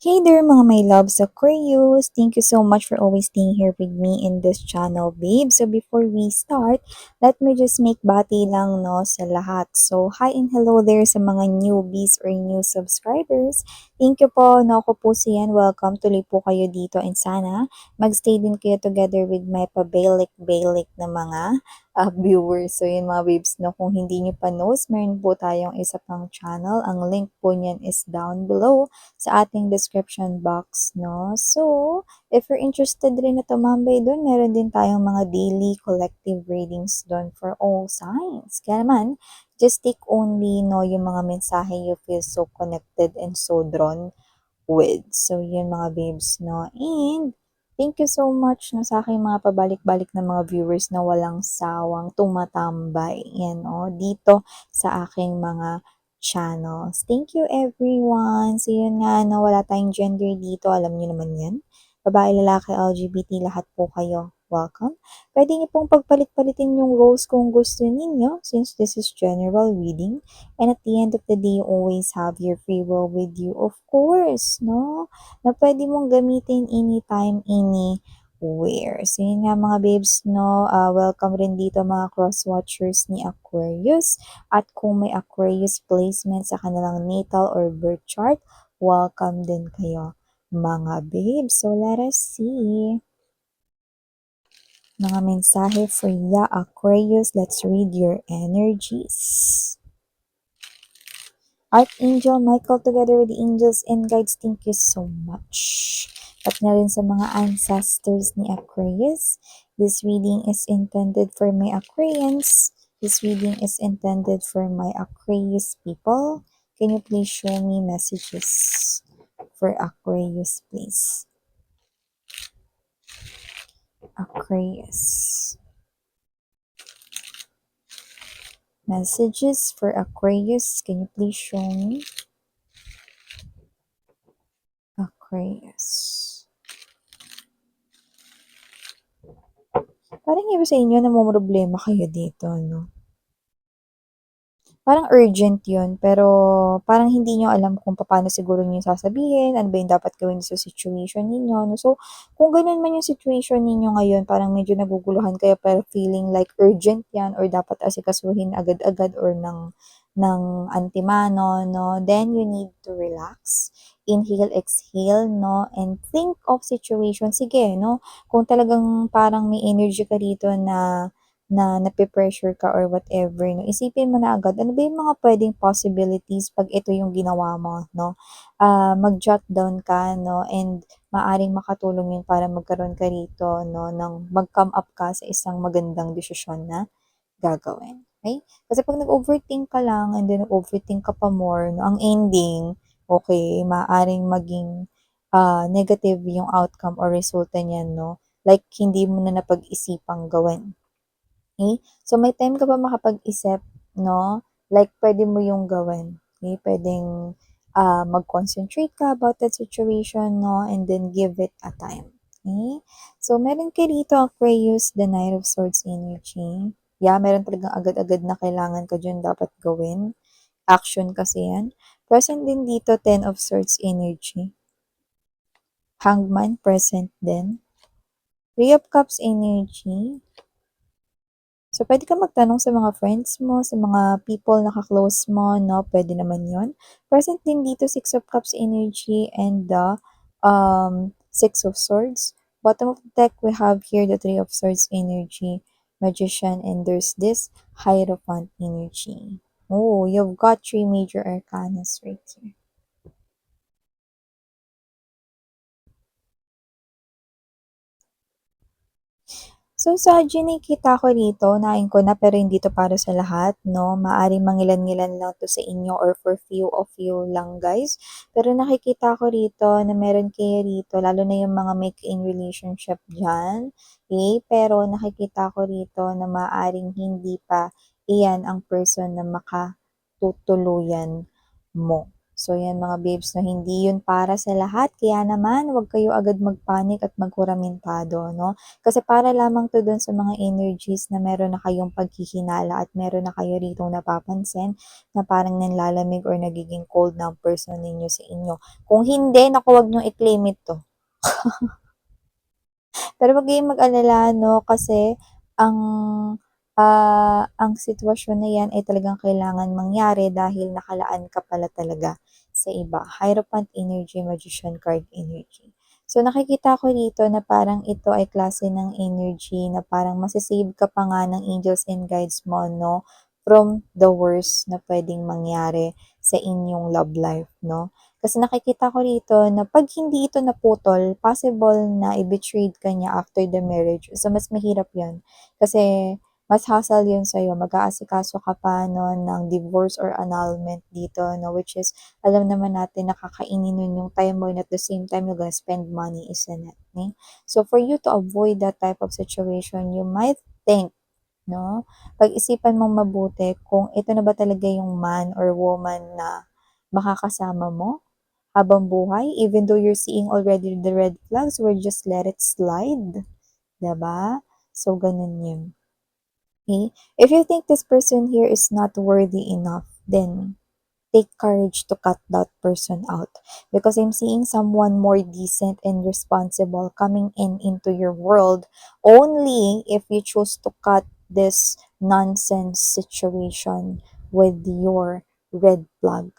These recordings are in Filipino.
Hey there mga my loves Aquarius! Thank you so much for always staying here with me in this channel, babe. So before we start, let me just make bati lang no sa lahat. So hi and hello there sa mga newbies or new subscribers. Thank you po, no ako po si Yan. Welcome, tuloy po kayo dito and sana magstay din kayo together with my pabalik-balik na mga viewers. So yun mga babes, no, kung hindi nyo pa knows, meron po tayong isa pang channel. Ang link po niyan is down below sa ating description box, no? So, if you're interested rin na tumambay doon, meron din tayong mga daily collective readings doon for all signs. Kaya naman, just take only, no, yung mga mensahe you feel so connected and so drawn with. So, yun mga babes, no? And, thank you so much no, sa aking mga pabalik-balik na mga viewers na walang sawang tumatambay. Yan, no? Dito sa aking mga channels. Thank you everyone. So yun nga, no, wala tayong gender dito. Alam niyo naman yan. Babae, lalaki, LGBT, lahat po kayo. Welcome. Pwede niyo pong pagpalit-palitin yung roles kung gusto ninyo since this is general reading. And at the end of the day, you always have your free will with you, of course, no? Na pwede mong gamitin anytime, anywhere. So yun nga mga babes, no? Welcome rin dito mga cross-watchers ni Aquarius. At kung may Aquarius placement sa kanilang natal or birth chart, welcome din kayo mga babes. So let us see. Mga mensahe for ya Aquarius. Let's read your energies. Archangel Michael together with the angels and guides, thank you so much. At na rin sa mga ancestors ni Aquarius. This reading is intended for my Aquarians. This reading is intended for my Aquarius people. Can you please show me messages for Aquarius, please? Aquarius. Messages for Aquarius. Can you please show me? Aquarius. Parang iba sa inyo, namumroblema kayo dito, no? Parang urgent yun, pero parang hindi nyo alam kung paano siguro nyo sasabihin, ano ba yung dapat gawin sa situation ninyo. No? So, kung ganun man yung situation ninyo ngayon, parang medyo naguguluhan kayo, pero feeling like urgent yan, or dapat asikasuhin agad-agad, or ng antimano, no? Then, you need to relax. Inhale, exhale, no? And think of situation. Sige, no? Kung talagang parang may energy ka dito na nape-pressure ka or whatever, no, isipin mo na agad, ano ba yung mga pwedeng possibilities pag ito yung ginawa mo, no? Mag-jot down ka, no, and maaring makatulong yun para magkaroon ka rito, no, ng mag-come up ka sa isang magandang desisyon na gagawin. Okay? Kasi pag nag-overthink ka lang and then nag-overthink ka pa more, no, ang ending, okay, maaring maging negative yung outcome or resulta niyan, no? Like, hindi mo na napag-isipang gawin. Okay? So, may time ka pa makapag-isip, no? Like, pwede mo yung gawin. Okay? Pwedeng mag-concentrate ka about that situation, no? And then give it a time. Okay? So, meron ka dito, Aquarius, the Knight of Swords energy. Yeah, meron talagang agad-agad na kailangan ka dyan dapat gawin. Action kasi yan. Present din dito, Ten of Swords energy. Hangman, present din. Three of Cups energy. So, pwede ka magtanong sa mga friends mo, sa mga people na ka-close mo, no? Pwede naman yon. Present din dito, Six of Cups energy and the Six of Swords. Bottom of the deck, we have here the Three of Swords energy, Magician, and there's this Hierophant energy. Oh, you've got three major arcanas right here. So, sa nakita ko dito, nain ko na pero hindi to para sa lahat, no? Maaring mangilan-ngilan lang to sa inyo or for few of you lang, guys. Pero nakikita ko rito na meron kayo rito, lalo na yung mga make-in relationship dyan. Okay? Pero nakikita ko rito na maaring hindi pa iyan ang person na makatutuluyan mo. So yan mga babes 'no, hindi yun para sa lahat kaya naman huwag kayo agad mag-panic at maghuramentado 'no. Kasi para lamang 'to dun sa mga energies na meron na kayong paghihinala at meron na kayo ritong napapansin na parang nanlalamig or nagiging cold na ang person ninyo sa inyo. Kung hindi, naku wag niyong i-claim it 'to. Pero wag kayong mag-alala 'no, kasi ang, ang sitwasyon na 'yan ay talagang kailangan mangyari dahil nakalaan ka pala talaga sa iba. Hierophant energy, magician card energy. So, nakikita ko dito na parang ito ay klase ng energy na parang masa-save ka pa nga ng angels and guides mo 'no, from the worst na puwedeng mangyari sa inyong love life 'no. Kasi nakikita ko rito na 'pag hindi ito naputol, possible na i-betrayed ka niya after the marriage. So, mas mahirap 'yun. Kasi mas hassle 'yun sa'yo, mag-aasikaso ka pa 'no ng divorce or annulment dito 'no, which is alam naman natin na kakainin nun yung time mo and at the same time you're gonna spend money, isn't it, ne? So, for you to avoid that type of situation, you might think 'no, pag-isipan mong mabuti kung ito na ba talaga yung man or woman na makakasama mo habang buhay, even though you're seeing already the red flags, we'll just let it slide, 'di ba? So, ganun yun. Okay? If you think this person here is not worthy enough, then take courage to cut that person out because I'm seeing someone more decent and responsible coming in into your world only if you choose to cut this nonsense situation with your red flag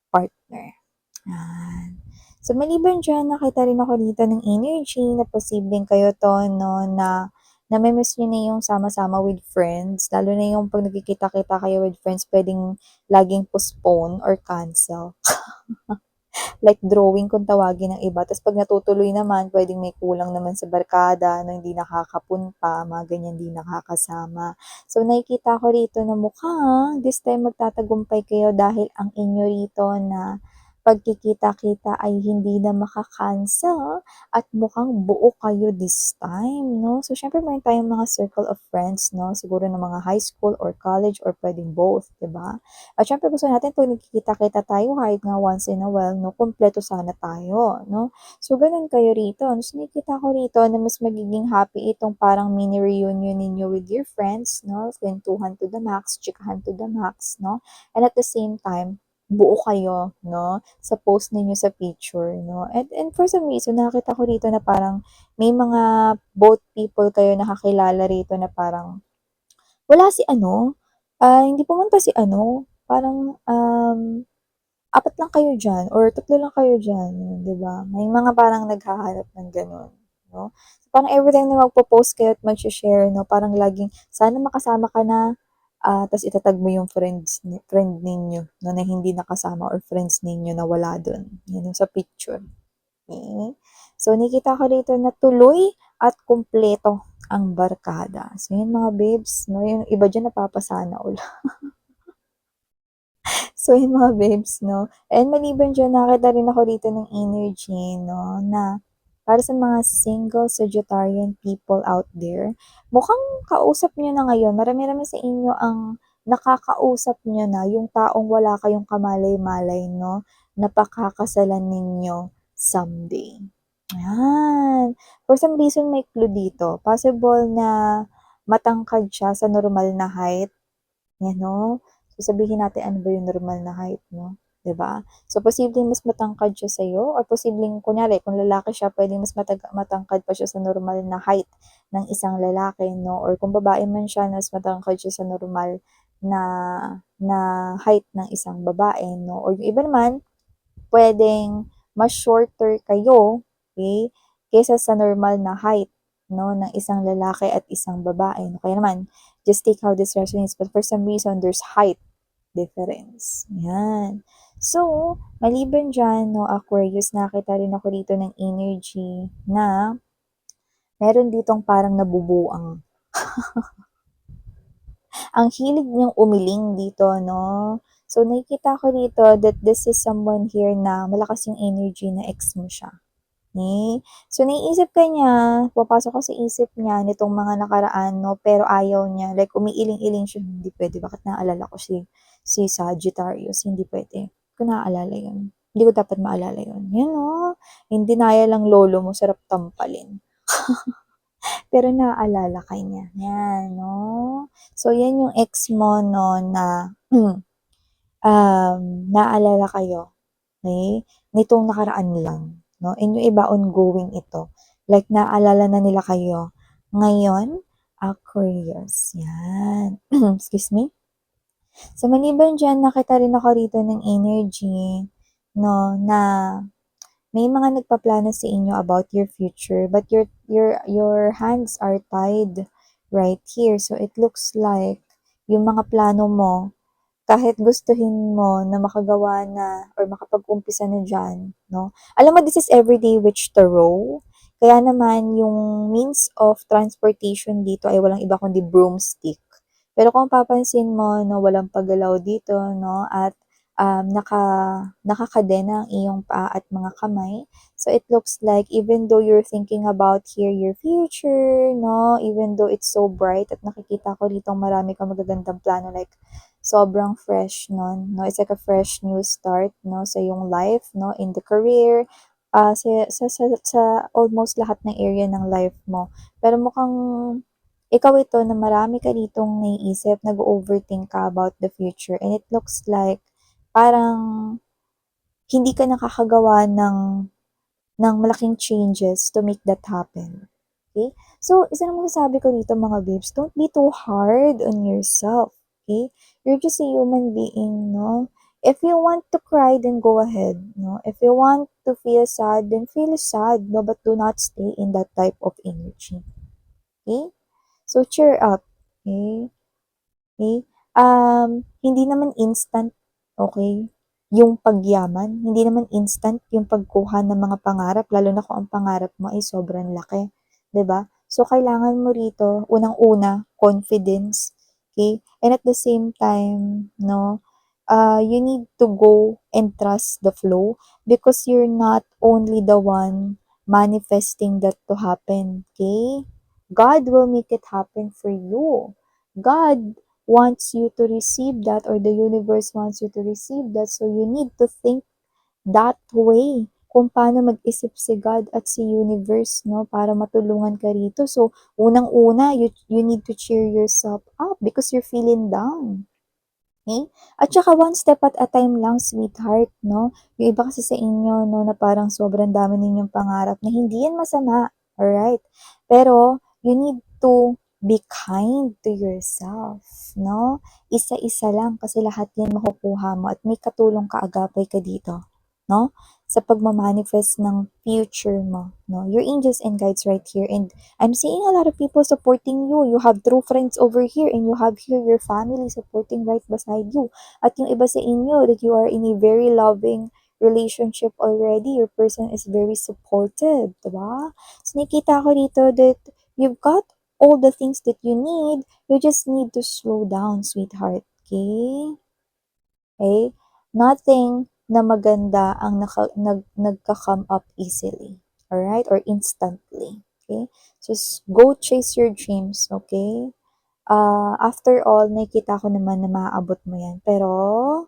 partner. Yan. So, maliban diyan, nakita rin ako dito ng energy na posibleng kayo 'to 'no, na nami-miss niyo na yung sama-sama with friends, lalo na yung 'pag nagkikita-kita kayo with friends puwedeng laging postpone or cancel. Like drawing kung tawagin ng iba, ta's 'pag natutuloy naman puwedeng may kulang naman sa barkada na hindi nakakapunta, mga ganyan, hindi nakakasama. So, nakikita ko rito na mukhang this time magtatagumpay kayo dahil ang inyo rito na pagkikita-kita ay hindi na maka-cancel at mukhang buo kayo this time 'no. So, siyempre meron tayong mga circle of friends 'no, siguro ng mga high school or college or puwedeng both, 'di ba? At syempre gusto natin 'pag nagkikita-kita tayo kahit nga once in a while 'no, kumpleto sana tayo 'no. So gano'n kayo rito, so nakikita ko rito na mas magiging happy itong parang mini reunion ninyo with your friends 'no, kuwentuhan to the max, chikahan to the max 'no, and at the same time, buo kayo 'no, sa post ninyo sa picture 'no. And for some reason nakita ko rito na parang may mga both people kayo nakakilala rito na parang wala si ano, hindi pumunta si ano, parang, 4 lang kayo diyan or 3 lang kayo diyan, 'di ba? May mga parang naghahanap ng gano'n, 'no? So, parang everytime na magpo-post kayo at magse-share 'no, parang laging, "Sana makasama ka na," ta's ita-tag mo yung friend ninyo 'no, na hindi nakasama or friends ninyo na wala do'n, yun yung sa picture. Okay. So, nakikita ko dito na tuloy at kumpleto ang barkada. So, yun mga babes, 'no, yung iba diyan napapasana all. So, yun mga babes 'no, and maliban diyan nakita rin ako dito ng energy 'no, na para sa mga single Sagittarian people out there, mukhang kausap niyo na ngayon, marami-rami sa inyo ang nakakausap niyo na, yung taong wala kayong kamalay-malay 'no, na pakakasalan ninyo someday. Ayan. For some reason may clue dito, possible na matangkad siya sa normal na height. 'Yan 'no. So, sabihin natin ano ba yung normal na height 'no, 'di ba? So, posibleng mas matangkad siya sa'yo or posibleng kunyari kung lalaki siya puwedeng mas matangkad pa siya sa normal na height ng isang lalaki 'no, or kung babae man siya mas matangkad siya sa normal na na height ng isang babae 'no, or yung iba naman puwedeng mas shorter kayo, okey, kaysa sa normal na height 'no, ng isang lalaki at isang babae 'no. Kaya naman, just take how this resonates, but for some reason there's height difference, 'yan. So, maliban diyan 'no, Aquarius, nakita rin ako dito ng energy na meron ditong parang nabubuang ang hilig niyang umiling dito 'no. So, nakikita ko dito that this is someone here na malakas yung energy na ex mo siya. So, naiisip ka niya, pumapasok ka sa isip niya nitong mga nakaraan 'no, pero ayaw niya, like umiiling-iling siya, "Hindi puwede, bakit naalala ko si Sagittarius, hindi puwede." ko naaalala yun? Hindi ko dapat maalala yun. Yun, oh, in denial ang lolo mo, sarap tampalin. Pero naaalala ka niya. Yan, no? So, yan yung ex mo, no, na, naalala kayo, okay? Nitong nakaraan lang, no? And yung iba ongoing ito. Like, naalala na nila kayo. Ngayon, Aquarius. Yan. Excuse me. So, maliban dyan, nakita rin ako rito ng energy, no, na may mga nagpaplano sa inyo about your future, but your hands are tied right here. So, it looks like yung mga plano mo, kahit gustuhin mo na makagawa na or makapag-umpisa na dyan, no? Alam mo, this is everyday witch tarot. Kaya naman, yung means of transportation dito ay walang iba kundi broomstick. Pero kung papansin mo, no, walang paggalaw dito, no, at nakakadena ang iyong paa at mga kamay. So, it looks like even though you're thinking about here your future, no, even though it's so bright at nakikita ko dito marami kang magagandang plano, like sobrang fresh nun, no? It's like a fresh new start, no, sa iyong life, no, in the career, sa almost lahat ng area ng life mo. Pero mukhang ikaw ito na marami ka ditong naiisip, nag-overthink ka about the future, and it looks like parang hindi ka nakakagawa ng malaking changes to make that happen. Okay? So, isa na masasabi ko dito mga babes, don't be too hard on yourself. Okay? You're just a human being, no? If you want to cry, then go ahead, no? If you want to feel sad, then feel sad, no? But do not stay in that type of energy. Okay? So, cheer up. Okay? Okay? Hindi naman instant, okay, yung pagyaman. Hindi naman instant yung pagkuha ng mga pangarap, lalo na kung ang pangarap mo ay sobrang laki. 'Di ba? So, kailangan mo rito, unang-una, confidence. Okay? And at the same time, no, you need to go and trust the flow because you're not only the one manifesting that to happen. Okay? God will make it happen for you. God wants you to receive that, or the universe wants you to receive that. So you need to think that way kung paano mag-isip si God at si universe, no, para matulungan ka rito. So, unang-una, you need to cheer yourself up because you're feeling down. Okay? At saka one step at a time lang, sweetheart, no? Yung iba kasi sa inyo, no, na parang sobrang dami ninyong pangarap na hindi yan masama, alright? Pero, you need to be kind to yourself, no? Isa-isa lang kasi lahat yan makukuha mo at may katulong kaagapay ka dito, no? Sa pagmamanifest ng future mo, no? Your angels and guides right here, and I'm seeing a lot of people supporting you. You have true friends over here, and you have here your family supporting right beside you. At yung iba sa inyo, that you are in a very loving relationship already. Your person is very supportive, diba? So, nakita ko dito that you've got all the things that you need. You just need to slow down, sweetheart. Okay? Okay? Nothing na maganda ang nagka-come up easily. Alright? Or instantly. Okay? Just go chase your dreams, okay? After all, nakikita ko naman na maaabot mo yan. Pero,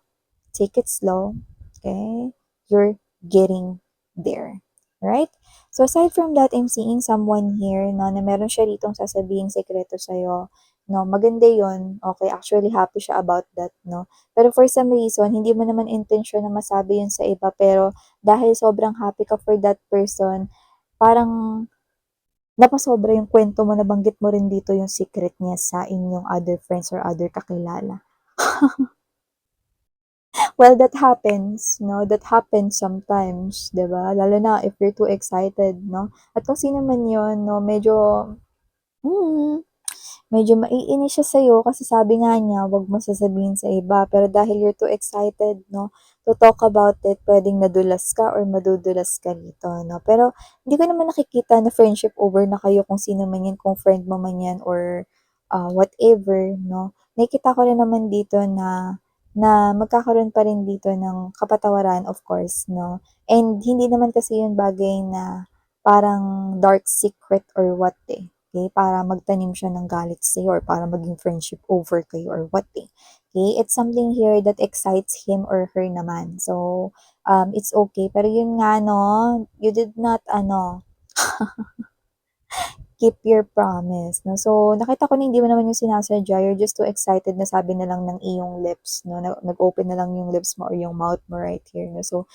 take it slow, okay? You're getting there. Right? So, aside from that, I'm seeing someone here, no, na meron siya ritong sasabihin sekreto sa'yo. No, maganda yon. Okay, actually happy siya about that, no? Pero for some reason, hindi mo naman intention na masabi yun sa iba, pero dahil sobrang happy ka for that person, parang napasobra yung kwento mo, nabanggit mo rin dito yung secret niya sa inyong other friends or other kakilala. Well, that happens, no? That happens sometimes, 'di ba? Lalo na if you're too excited, no? At kung sino man 'yon, no, mm, medyo maiinis siya sa'yo kasi sabi nga niya, wag mo sasabihin sa iba. Pero dahil you're too excited, no, to talk about it, pwedeng nadulas ka or madudulas ka dito, no? Pero hindi ko naman nakikita na friendship over na kayo kung sino man yan, kung friend mo man yan or whatever, no? Nakikita ko rin naman dito na magkakaroon pa rin dito ng kapatawaran, of course, no? And hindi naman kasi yun bagay na parang dark secret or what eh. Okay? Para magtanim siya ng galit sa'yo or para maging friendship over kayo or what eh. Okay, it's something here that excites him or her naman. So, it's okay. Pero yun nga 'no, you did not ano, keep your promise 'no. So, nakita ko na hindi mo naman yung sinasadya, you're just too excited na sabi na lang ng iyong lips 'no, nag-open na lang yung lips mo or yung mouth mo right here 'no. So,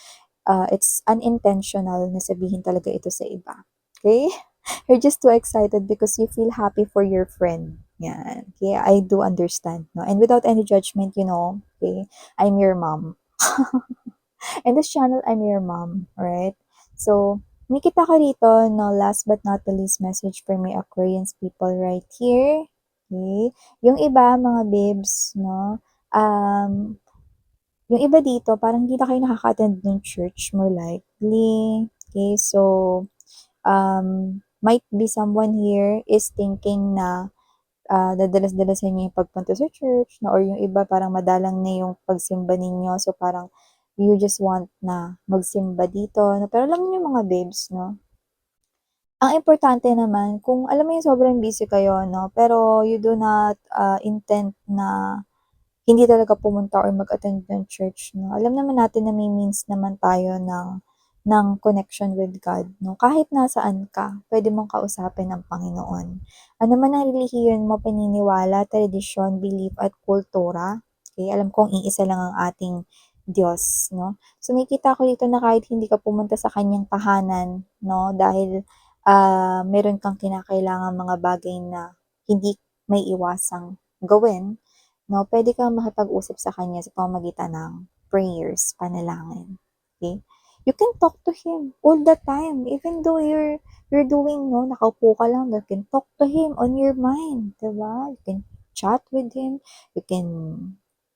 it's unintentional na sabihin talaga ito sa iba, okay? You're just too excited because you feel happy for your friend, yan. Kaya I do understand 'no, and without any judgment, okay, I'm your mom. In this channel, I'm your mom, right? So, nakita ko rito, no, last but not the least message for my Aquarians people right here. Okay? Yung iba, mga babes, no, um, yung iba dito, parang hindi na kayo nakaka-attend ng church, more likely. Okay, so, might be someone here is thinking na dadalas-dalasan niyo yung pagpunta sa church na or yung iba parang madalang na yung pagsimba ninyo. So, parang you just want na magsimba dito. No? Pero alam niyo mga babes, no? Ang importante naman, kung alam mo yung sobrang busy kayo, no? Pero you do not intend na hindi talaga pumunta or mag-attend ng church, no? Alam naman natin na may means naman tayo ng connection with God, no? Kahit nasaan ka, pwede mong kausapin ang Panginoon. Ano man ang relihiyon mo, paniniwala, tradisyon, belief, at kultura, okay? Alam kong iisa lang ang ating Diyos, no? So, nakikita ko dito na kahit hindi ka pumunta sa kanyang tahanan, no? Dahil meron kang kinakailangan mga bagay na hindi may iwasang gawin, no, pwede kang makipag-usap sa kanya sa pamamagitan ng prayers, panalangin. Okay? You can talk to him all the time, even though you're doing, no, nakaupo ka lang, you can talk to him on your mind, diba? You can chat with him, you can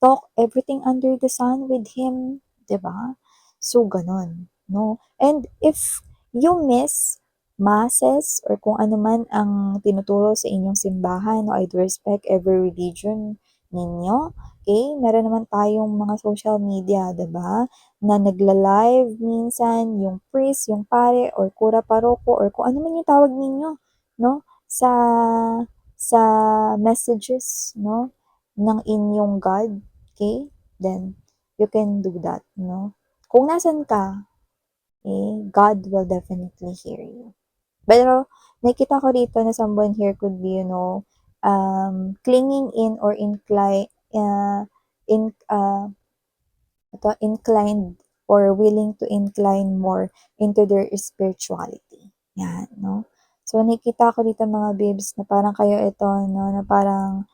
talk everything under the sun with him, diba? So, ganun, no? And if you miss masses or kung ano man ang tinuturo sa inyong simbahan, no, I do respect every religion ninyo. Okay? Meron naman tayong mga social media, 'di ba? Na nagla-live minsan yung priest, yung pare or kura paroko or kung ano man yung tawag ninyo, no? Sa messages, no? Ng inyong God, okay? Then you can do that, no? Kung nasan ka, God will definitely hear you. Pero nakita ko dito na someone here could be, clinging in or in, inclined or willing to incline more into their spirituality. Yan, no? So, nakita ko dito mga babes na parang kayo ito, no, na parang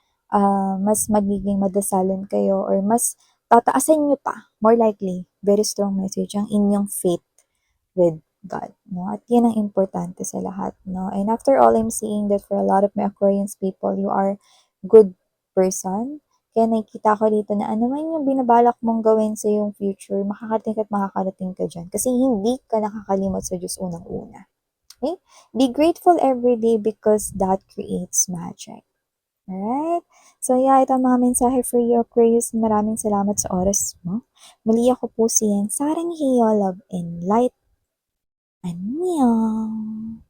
mas magiging madasalin kayo or mas tataasan nyo pa, more likely, very strong message, ang inyong faith with God, no? At yan ang importante sa lahat, no? And after all, I'm seeing that for a lot of my Aquarians people, you are good person. Kaya nakikita ko dito na ano man yung binabalak mong gawin sa iyong future, makakarating at makakarating ka dyan. Kasi hindi ka nakakalimot sa Diyos unang-una. Okay? Be grateful every day because that creates magic. Alright? So, yeah, ito ang mga mensahe for you, Aquarius. Maraming salamat sa oras mo. Muli ako po si Sarang Hiyo, Love and Light. 안녕.